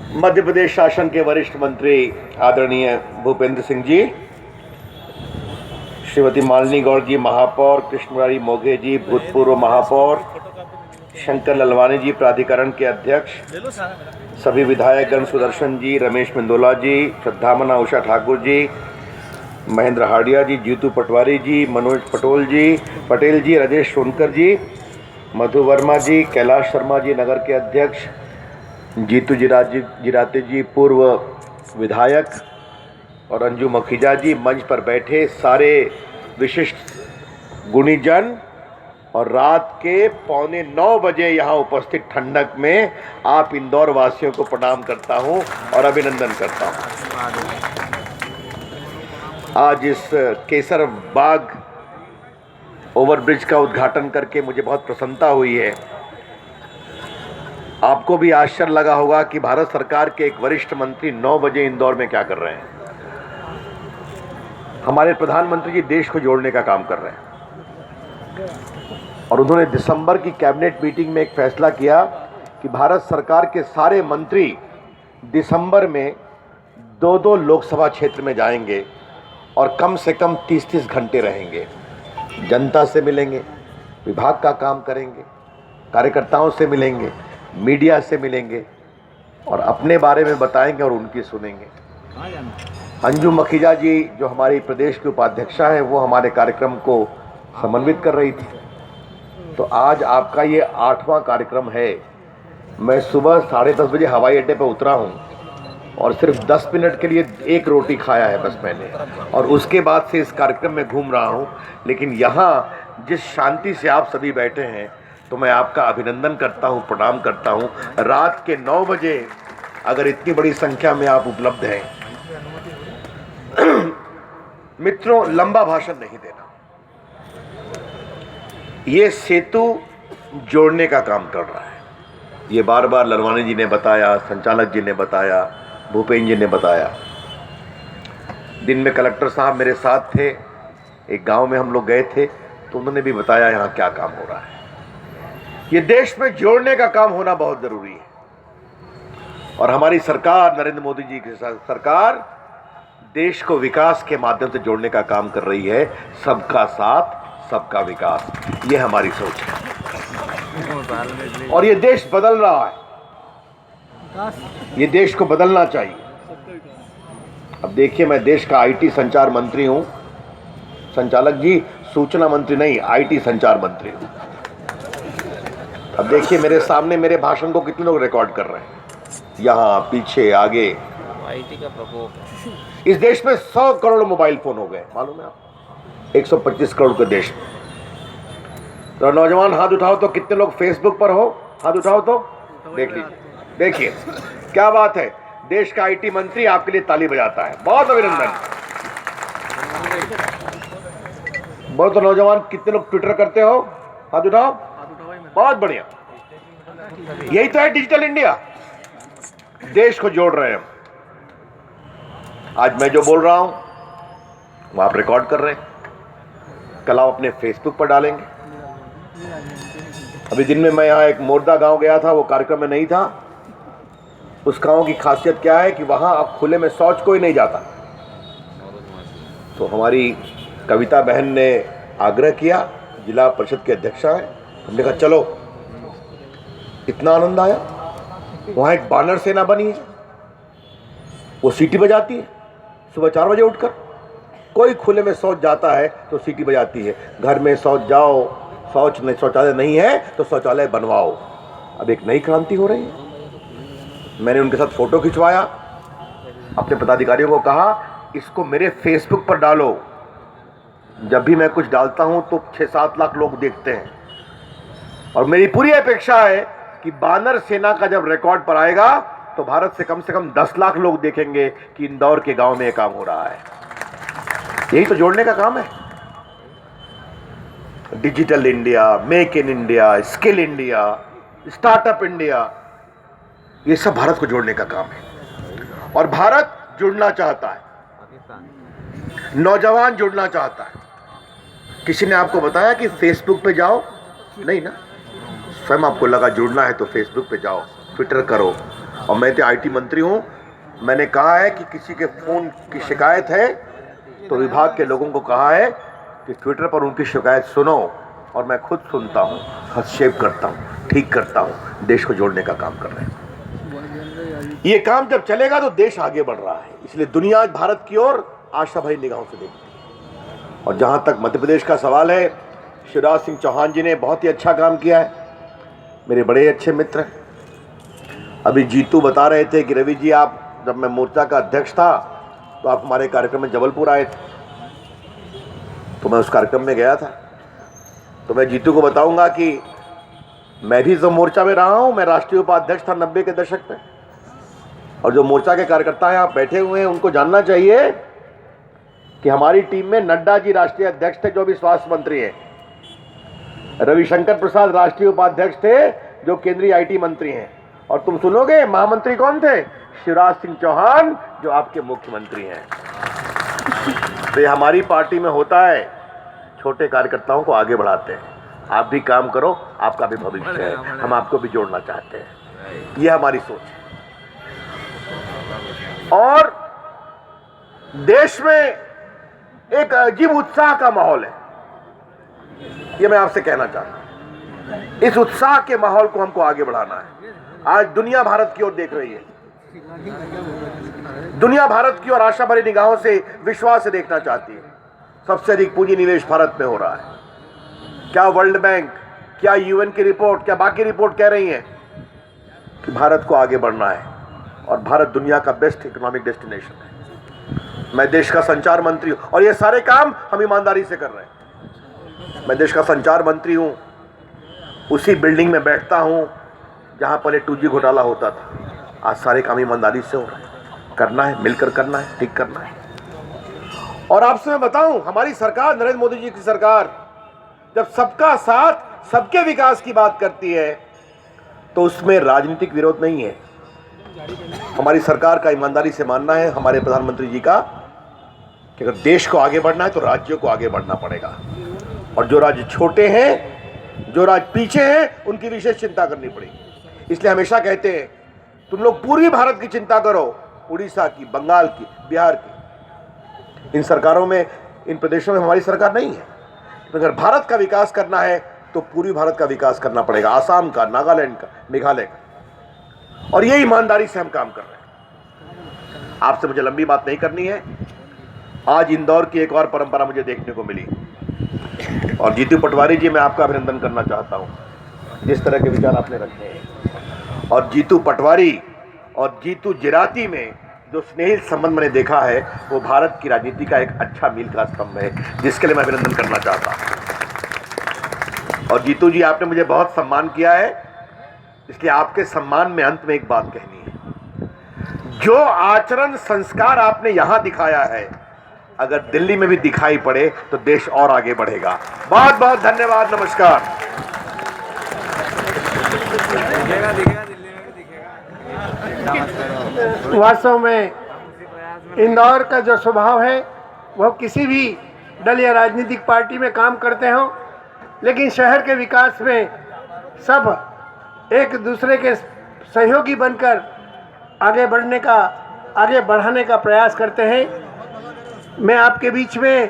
मध्य प्रदेश शासन के वरिष्ठ मंत्री आदरणीय भूपेंद्र सिंह जी, श्रीमती मालिनी गौड़ जी महापौर, कृष्ण मुरारी मोघे जी भूतपूर्व महापौर, शंकर ललवानी जी प्राधिकरण के अध्यक्ष, सभी विधायकगण सुदर्शन जी, रमेश मेंदोला जी, श्रद्धामना उषा ठाकुर जी, महेंद्र हाडिया जी, जीतू पटवारी जी, मनोज पटेल जी, राजेश सोनकर जी, मधु वर्मा जी, कैलाश शर्मा जी नगर के अध्यक्ष, जीतू जिराते जी पूर्व विधायक और अंजू मखीजा जी, मंच पर बैठे सारे विशिष्ट गुणीजन और रात के 8:45 बजे यहाँ उपस्थित ठंडक में आप इंदौर वासियों को प्रणाम करता हूँ और अभिनंदन करता हूँ। आज इस केसर बाग ओवरब्रिज का उद्घाटन करके मुझे बहुत प्रसन्नता हुई है। आपको भी आश्चर्य लगा होगा कि भारत सरकार के एक वरिष्ठ मंत्री 9 बजे इंदौर में क्या कर रहे हैं। हमारे प्रधानमंत्री जी देश को जोड़ने का काम कर रहे हैं और उन्होंने दिसंबर की कैबिनेट मीटिंग में एक फैसला किया कि भारत सरकार के सारे मंत्री दिसंबर में 2-2 लोकसभा क्षेत्र में जाएंगे और कम से कम 30-30 घंटे रहेंगे, जनता से मिलेंगे, विभाग का काम करेंगे, कार्यकर्ताओं से मिलेंगे, मीडिया से मिलेंगे और अपने बारे में बताएंगे और उनकी सुनेंगे। अंजू मखीजा जी जो हमारी प्रदेश की उपाध्यक्षा है, वो हमारे कार्यक्रम को समन्वित कर रही थी। तो आज आपका ये 8वां कार्यक्रम है। मैं सुबह 10:30 बजे हवाई अड्डे पर उतरा हूँ और सिर्फ 10 मिनट के लिए एक रोटी खाया है बस मैंने, और उसके बाद से इस कार्यक्रम में घूम रहा हूँ। लेकिन यहाँ जिस शांति से आप सभी बैठे हैं, तो मैं आपका अभिनंदन करता हूँ, प्रणाम करता हूँ। रात के 9 बजे अगर इतनी बड़ी संख्या में आप उपलब्ध हैं। मित्रों, लंबा भाषण नहीं देना, ये सेतु जोड़ने का काम कर रहा है। ये बार बार ललवानी जी ने बताया, संचालक जी ने बताया, भूपेंद्र जी ने बताया। दिन में कलेक्टर साहब मेरे साथ थे, एक गांव में हम लोग गए थे, तो उन्होंने भी बताया यहाँ क्या काम हो रहा है। ये देश में जोड़ने का काम होना बहुत जरूरी है और हमारी सरकार, नरेंद्र मोदी जी की सरकार देश को विकास के माध्यम से जोड़ने का काम कर रही है। सबका साथ, सबका विकास, ये हमारी सोच है और ये देश बदल रहा है। ये देश को बदलना चाहिए। अब देखिए, मैं देश का आईटी संचार मंत्री हूं, संचालक जी, सूचना मंत्री नहीं, आईटी संचार मंत्री हूं। अब देखिए मेरे सामने मेरे भाषण को कितने लोग रिकॉर्ड कर रहे हैं, यहाँ पीछे आगे। आईटी का प्रकोप। इस देश में 100 करोड़ मोबाइल फोन हो गए, मालूम है आप? 125 करोड़ के देश में। तो नौजवान हाथ उठाओ तो कितने लोग फेसबुक पर हो, हाथ उठाओ तो देख लीजिए। देखिए क्या बात है, देश का आईटी मंत्री आपके लिए ताली बजाता है, बहुत अभिनंदन। बहुत तो नौजवान कितने लोग ट्विटर करते हो, हाथ उठाओ, बहुत बढ़िया। यही तो है डिजिटल इंडिया, देश को जोड़ रहे हैं। आज मैं जो बोल रहा हूं वो आप रिकॉर्ड कर रहे हैं, कल आप अपने फेसबुक पर डालेंगे। अभी दिन में मैं यहाँ एक मोरदा गांव गया था, वो कार्यक्रम में नहीं था। उस गांव की खासियत क्या है कि वहाँ अब खुले में शौच कोई नहीं जाता। तो हमारी कविता बहन ने आग्रह किया, जिला परिषद के अध्यक्षा है, हमने कहा चलो। इतना आनंद आया। वहाँ एक बानर सेना बनी है, वो सीटी बजाती है सुबह 4 बजे उठकर। कोई खुले में शौच जाता है तो सीटी बजाती है, घर में शौच जाओ, शौचालय नहीं है तो शौचालय बनवाओ। अब एक नई क्रांति हो रही है। मैंने उनके साथ फोटो खिंचवाया, अपने पदाधिकारियों को कहा इसको मेरे फेसबुक पर डालो। जब भी मैं कुछ डालता हूं तो 6-7 लाख लोग देखते हैं और मेरी पूरी अपेक्षा है कि बानर सेना का जब रिकॉर्ड पर आएगा तो भारत से कम 10 लाख लोग देखेंगे कि इंदौर के गांव में यह काम हो रहा है। यही तो जोड़ने का काम है। Digital India, make in India, skill India, startup India, ये सब भारत को जोड़ने का काम है और भारत जुड़ना चाहता है, नौजवान जुड़ना चाहता है। किसी ने आपको बताया कि फेसबुक पे जाओ? नहीं ना, स्वयं आपको लगा जुड़ना है तो फेसबुक पे जाओ, ट्विटर करो, और मैं तो आईटी मंत्री हूं, मैंने कहा है कि किसी के फोन की शिकायत है तो विभाग के लोगों को कहा है कि ट्विटर पर उनकी शिकायत सुनो, और मैं खुद सुनता हूं, हस्तक्षेप करता हूं, ठीक करता हूं, देश को जोड़ने का काम कर रहे हैं। ये काम जब चलेगा तो देश आगे बढ़ रहा है, इसलिए दुनिया भारत की ओर आशा भरी निगाहों से देखती है। और जहां तक मध्य प्रदेश का सवाल है, शिवराज सिंह चौहान जी ने बहुत ही अच्छा काम किया है, मेरे बड़े अच्छे मित्र हैं। अभी जीतू बता रहे थे कि रवि जी, आप जब मैं मोर्चा का अध्यक्ष था तो आप हमारे कार्यक्रम में जबलपुर आए थे, तो मैं उस कार्यक्रम में गया था। तो मैं जीतू को बताऊंगा कि मैं भी जो मोर्चा में रहा हूं, मैं राष्ट्रीय उपाध्यक्ष था 90 के दशक में, और जो मोर्चा के कार्यकर्ता यहाँ बैठे हुए हैं उनको जानना चाहिए कि हमारी टीम में नड्डा जी राष्ट्रीय अध्यक्ष थे, जो भी स्वास्थ्य मंत्री हैं, रविशंकर प्रसाद राष्ट्रीय उपाध्यक्ष थे, जो केंद्रीय आईटी मंत्री हैं, और तुम सुनोगे महामंत्री कौन थे? शिवराज सिंह चौहान, जो आपके मुख्यमंत्री हैं। तो ये हमारी पार्टी में होता है, छोटे कार्यकर्ताओं को आगे बढ़ाते हैं। आप भी काम करो, आपका भी भविष्य है, हम आपको भी जोड़ना चाहते हैं, ये हमारी सोच है। और देश में एक अजीब उत्साह का माहौल है, ये मैं आपसे कहना चाहता हूं। इस उत्साह के माहौल को हमको आगे बढ़ाना है। आज दुनिया भारत की ओर देख रही है, दुनिया भारत की ओर आशा भरी निगाहों से, विश्वास से देखना चाहती है। सबसे अधिक पूंजी निवेश भारत में हो रहा है। क्या वर्ल्ड बैंक, क्या यूएन की रिपोर्ट, क्या बाकी रिपोर्ट कह रही हैं कि भारत को आगे बढ़ना है, और भारत दुनिया का बेस्ट इकोनॉमिक डेस्टिनेशन है। मैं देश का संचार मंत्री हूं, और ये सारे काम हम ईमानदारी से कर रहे हैं। मैं देश का संचार मंत्री हूं, उसी बिल्डिंग में बैठता हूं जहां पहले 2G घोटाला होता था। आज सारे काम ईमानदारी से हो रहे हैं। करना है, मिलकर करना है, ठीक करना है। और आपसे मैं बताऊं, हमारी सरकार, नरेंद्र मोदी जी की सरकार, जब सबका साथ, सबके विकास की बात करती है तो उसमें राजनीतिक विरोध नहीं है। हमारी सरकार का ईमानदारी से मानना है, हमारे प्रधानमंत्री जी का, कि अगर देश को आगे बढ़ना है तो राज्यों को आगे बढ़ना पड़ेगा, और जो राज्य छोटे हैं, जो राज्य पीछे हैं, उनकी विशेष चिंता करनी पड़ेगी। इसलिए हमेशा कहते हैं, तुम लोग पूर्वी भारत की चिंता करो, उड़ीसा की, बंगाल की, बिहार की। इन सरकारों में, इन प्रदेशों में हमारी सरकार नहीं है। तो अगर भारत का विकास करना है तो पूर्वी भारत का विकास करना पड़ेगा, आसाम का, नागालैंड का, मेघालय का। और ये ईमानदारी से हम काम कर रहे हैं। आपसे मुझे लंबी बात नहीं करनी है। आज इंदौर की एक और परंपरा मुझे देखने को मिली, और जीतू पटवारी जी, मैं आपका अभिनंदन करना चाहता हूं, जिस तरह के विचार आपने रखे हैं। और जीतू पटवारी और जीतू जिराती में जो स्नेहित संबंध मैंने देखा है, वो भारत की राजनीति का एक अच्छा मील का स्तंभ है, जिसके लिए मैं अभिनंदन करना चाहता हूं। और जीतू जी, आपने मुझे बहुत सम्मान किया है, इसलिए आपके सम्मान में अंत में एक बात कहनी है। जो आचरण संस्कार आपने यहां दिखाया है, अगर दिल्ली में भी दिखाई पड़े तो देश और आगे बढ़ेगा। बहुत बहुत धन्यवाद, नमस्कार। वास्तव में इंदौर का जो स्वभाव है, वह किसी भी दल या राजनीतिक पार्टी में काम करते हों, लेकिन शहर के विकास में सब एक दूसरे के सहयोगी बनकर आगे बढ़ाने का प्रयास करते हैं। मैं आपके बीच में